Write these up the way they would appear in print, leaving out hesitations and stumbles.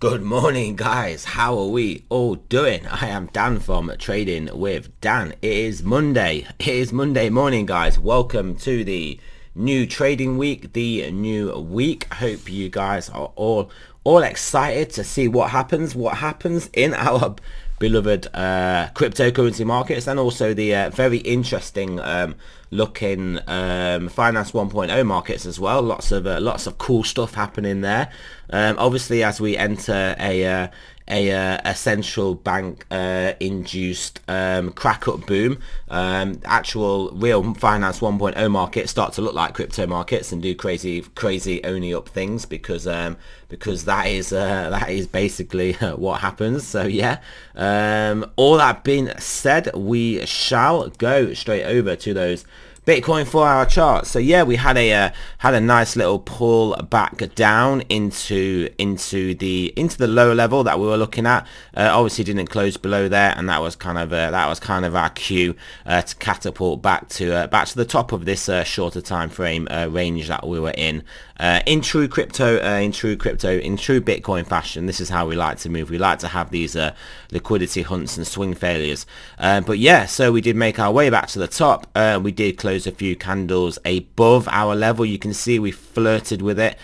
Good morning, guys. How are we all doing? I am Dan from Trading with Dan. It is Monday. It is Monday morning, guys. Welcome to the new trading week, the new week. I hope you guys are all excited to see what happens in our beloved cryptocurrency markets, and also the very interesting looking finance 1.0 markets as well. Lots of cool stuff happening there. Obviously, as we enter a central bank induced crack up boom, actual real finance 1.0 markets start to look like crypto markets and do crazy only up things, because that is basically what happens. So yeah, all that being said, we shall go straight over to those Bitcoin 4-hour charts. So yeah, we had a nice little pull back down into the lower level that we were looking at. Obviously didn't close below there, and that was kind of our cue to catapult back to the top of this shorter time frame range that we were in. In true Bitcoin fashion, this is how we like to move. We like to have these liquidity hunts and swing failures. But yeah, so we did make our way back to the top. We did close a few candles above our level. You can see we flirted with it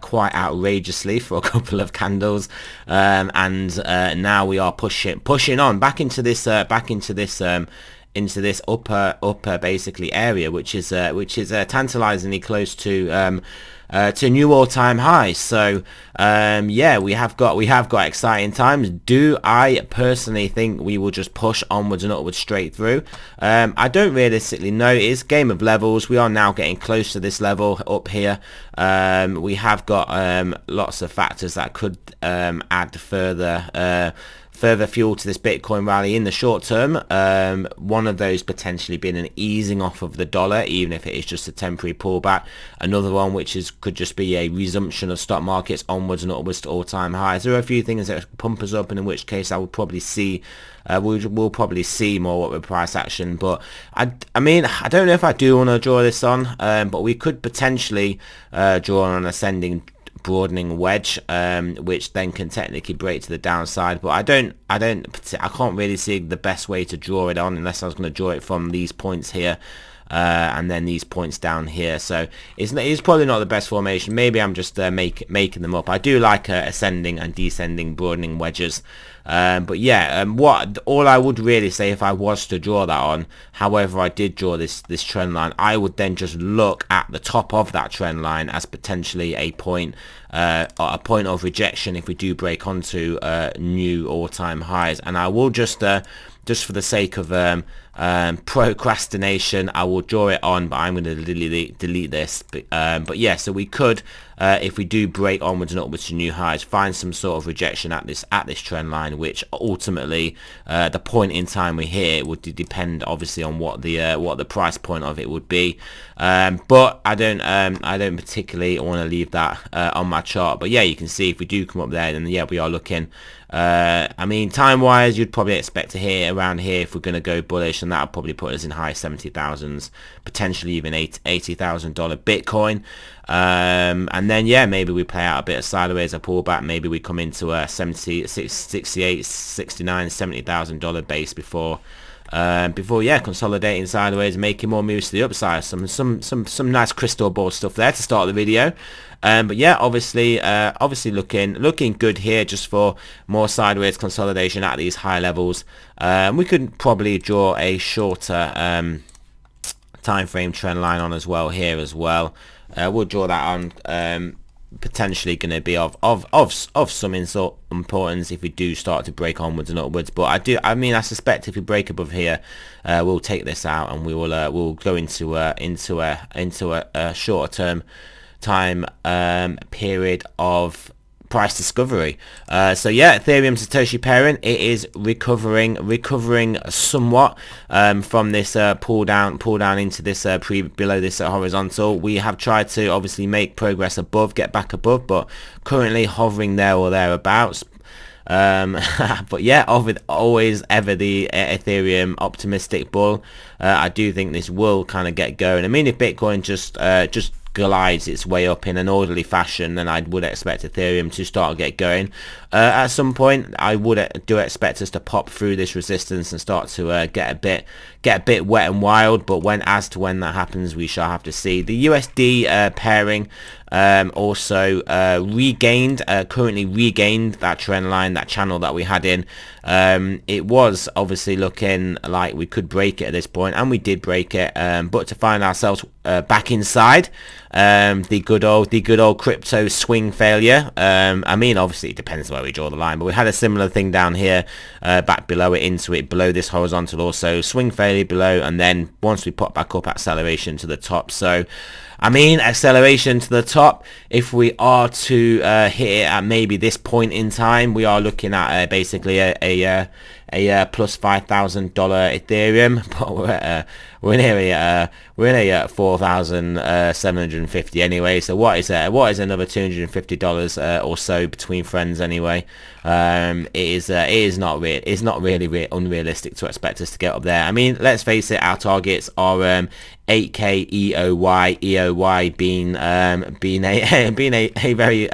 quite outrageously for a couple of candles, and now we are pushing on back into this upper basically area, which is tantalizingly close to new all-time highs. So yeah, we have got exciting times. Do I personally think we will just push onwards and upwards straight through? I don't realistically know. It is a game of levels. We are now getting close to this level up here. We have got lots of factors that could add further fuel to this Bitcoin rally in the short term. One of those potentially being an easing off of the dollar, even if it is just a temporary pullback. Another one which could just be a resumption of stock markets onwards and upwards to all-time highs. There are a few things that pump us up, and in which case I would probably see we'll probably see more upward price action. But I mean, I don't know if I do want to draw this on, but we could potentially draw on an ascending broadening wedge, which then can technically break to the downside. But I can't really see the best way to draw it on, unless I was going to draw it from these points here and then these points down here. So it's probably not the best formation. Maybe I'm just making them up. I do like ascending and descending broadening wedges. But yeah, all I would really say, if I was to draw that on, however I did draw this trend line, I would then just look at the top of that trend line as potentially a point of rejection if we do break onto new all-time highs. And I will just for the sake of procrastination, I will draw it on, but I'm going to delete this. But yeah, so we could, if we do break onwards and upwards to new highs, find some sort of rejection at this trend line, which ultimately the point in time we hit would depend obviously on what the price point of it would be. But I don't particularly want to leave that on my chart. But yeah, you can see if we do come up there, then yeah, we are looking. I mean, time wise, you'd probably expect to hit around here if we're going to go bullish, and that'll probably put us in high 70,000s, potentially even $80,000 Bitcoin. And then yeah, maybe we play out a bit of sideways, a pullback. Maybe we come into a 68, 69, $70,000 base before yeah, consolidating sideways, making more moves to the upside. Some nice crystal ball stuff there to start the video. But yeah, obviously looking good here, just for more sideways consolidation at these high levels. We could probably draw a shorter time frame trend line on as well here as well. We'll draw that on. Potentially going to be of some importance if we do start to break onwards and upwards. But I suspect if we break above here, we'll take this out, and we'll go into a shorter term time period of price discovery. So yeah, Ethereum Satoshi pairing, it is recovering somewhat from this pull down into this below this horizontal. We have tried to obviously make progress above, get back above, but currently hovering there or thereabouts. But yeah, always ever the Ethereum optimistic bull. I do think this will kind of get going. I mean, if Bitcoin just glides its way up in an orderly fashion, then I would expect Ethereum to start get going. At some point, I do expect us to pop through this resistance and start to get a bit wet and wild. But as to when that happens, we shall have to see. The USD pairing also currently regained that trend line, that channel that we had in. It was obviously looking like we could break it at this point, and we did break it, but to find ourselves back inside the good old crypto swing failure. I mean, obviously it depends where we draw the line, but we had a similar thing down here, back below it, into it, below this horizontal also, swing failure below, and then once we pop back up, acceleration to the top. So I mean, acceleration to the top, if we are to hit it at maybe this point in time, we are looking at basically a plus $5,000 Ethereum, but we're in a 4,750 anyway. So what is another $250 or so between friends anyway? It is not really unrealistic to expect us to get up there. I mean, let's face it, our targets are 8k EOY being a very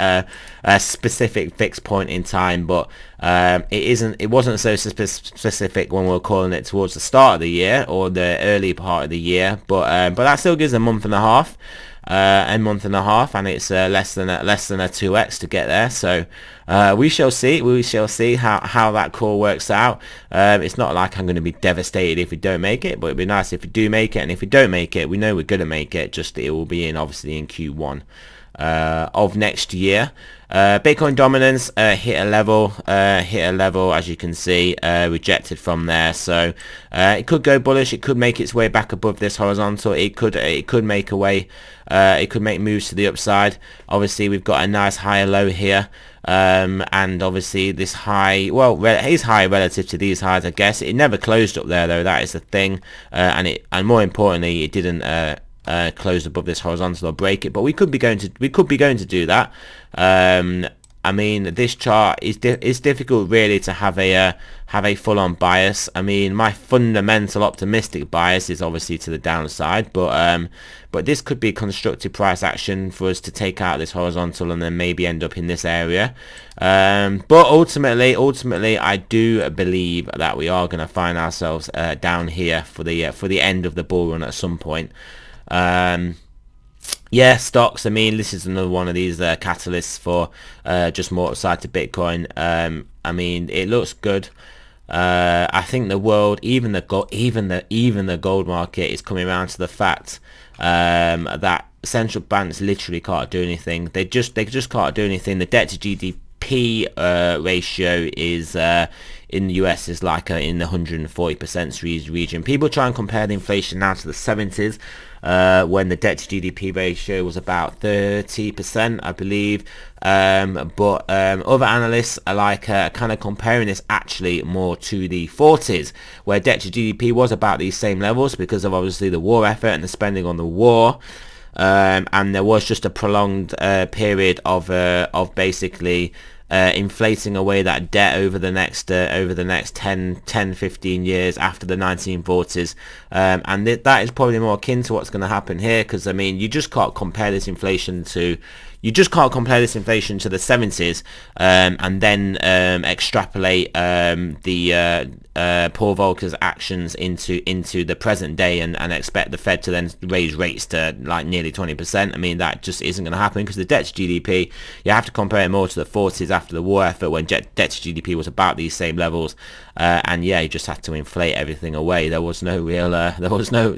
specific fixed point in time, but it wasn't so specific when we were calling it towards the start of the year or the early part of the year, but that still gives a month and a half, and it's less than a 2x to get there. So we shall see how that call works out. It's not like I'm going to be devastated if we don't make it, but it'd be nice if we do make it, and if we don't make it, we know we're going to make it, just it will be obviously in Q1 of next year. Bitcoin dominance hit a level, as you can see, rejected from there. So it could go bullish. It could make its way back above this horizontal. It could make a way. It could make moves to the upside. Obviously, we've got a nice higher low here. And obviously this high, well, it is high relative to these highs, I guess. It never closed up there, though. That is the thing. And more importantly, it didn't close above this horizontal or break it, but we could be going to do that. I mean, this chart is difficult really to have a full-on bias. I mean, my fundamental optimistic bias is obviously to the downside, but this could be constructive price action for us to take out this horizontal and then maybe end up in this area. But ultimately, I do believe that we are going to find ourselves down here for the end of the bull run at some point. Yeah, stocks, I mean, this is another one of these catalysts for just more upside to Bitcoin. I mean, it looks good. I think the world, even the gold market, is coming around to the fact that central banks literally can't do anything. They just can't do anything. The debt to GDP ratio is in the US is like in the 140% region. People try and compare the inflation now to the 70s. When the debt to GDP ratio was about 30%, I believe. But other analysts are like kind of comparing this actually more to the 40s, where debt to GDP was about these same levels because of obviously the war effort and the spending on the war. And there was just a prolonged period of basically inflating away that debt over the next 10-15 years after the 1940s, and that is probably more akin to what's going to happen here, because I mean, you just can't compare this inflation to the 70s and then extrapolate the Paul Volcker's actions into the present day and expect the Fed to then raise rates to like nearly 20%. I mean, that just isn't going to happen, because the debt to GDP, you have to compare it more to the 40s after the war effort, when debt to GDP was about these same levels. And yeah, you just had to inflate everything away. There was no real, there is no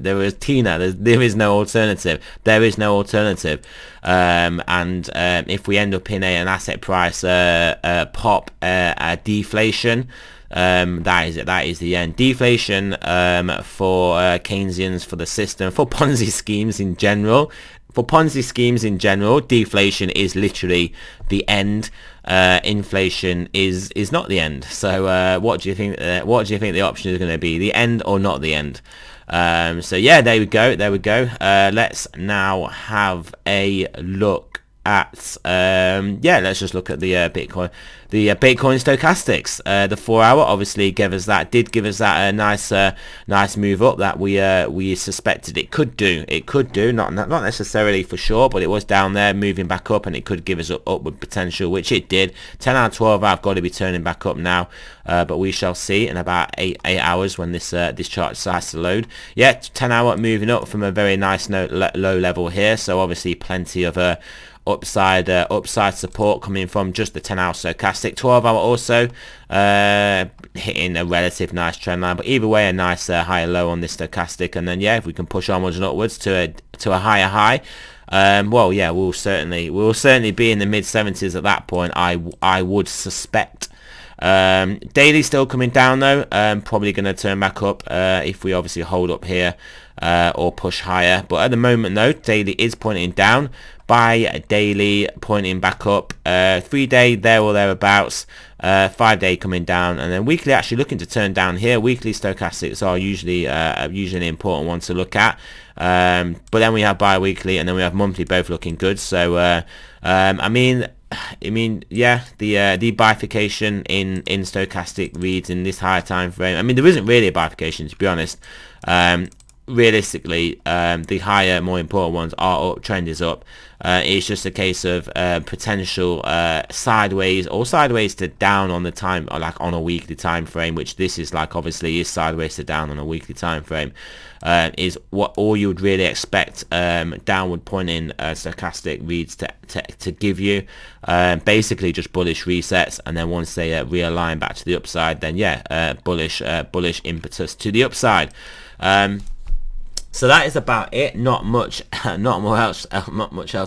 alternative. There is no alternative. And if we end up in an asset price pop, a deflation, that is it. That is the end. Deflation for Keynesians, for the system, for Ponzi schemes in general. For Ponzi schemes in general, deflation is literally the end. Inflation is not the end. So what do you think? What do you think the option is going to be? The end or not the end? So yeah, there we go. Let's now have a look at yeah, let's just look at the Bitcoin stochastics. The 4 hour obviously did give us that nice move up that we suspected it could do. Not necessarily for sure, but it was down there moving back up, and it could give us upward potential, which it did. 10 out of 12 I've got to be turning back up now, but we shall see in about 8 hours when this chart decides to load. Yeah, 10 hour moving up from a very nice low level here, so obviously plenty of upside support coming from just the 10 hour stochastic. 12 hour also hitting a relative nice trend line, but either way a nice higher low on this stochastic. And then yeah, if we can push onwards and upwards to a higher high, well yeah, we'll certainly be in the mid 70s at that point, I would suspect. Daily still coming down though, probably going to turn back up if we obviously hold up here or push higher, but at the moment though, daily is pointing down, by daily pointing back up, 3 day there or thereabouts, 5 day coming down, and then weekly actually looking to turn down here. Weekly stochastics are usually an important one to look at, but then we have bi-weekly and then we have monthly, both looking good. So I mean yeah, the bifurcation in stochastic reads in this higher time frame. I mean, there isn't really a bifurcation, to be honest. Realistically, the higher, more important ones are up, trend is up. It's just a case of potential sideways to down on the time, or like on a weekly time frame, which this is like obviously is sideways to down on a weekly time frame, is what all you would really expect downward pointing stochastic reads to give you. Basically just bullish resets, and then once they realign back to the upside, then yeah, bullish impetus to the upside. So that is about it. Not much else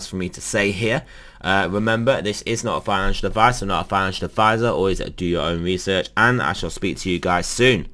for me to say here. Remember, this is not a financial advice. I'm not a financial advisor. Always do your own research, and I shall speak to you guys soon.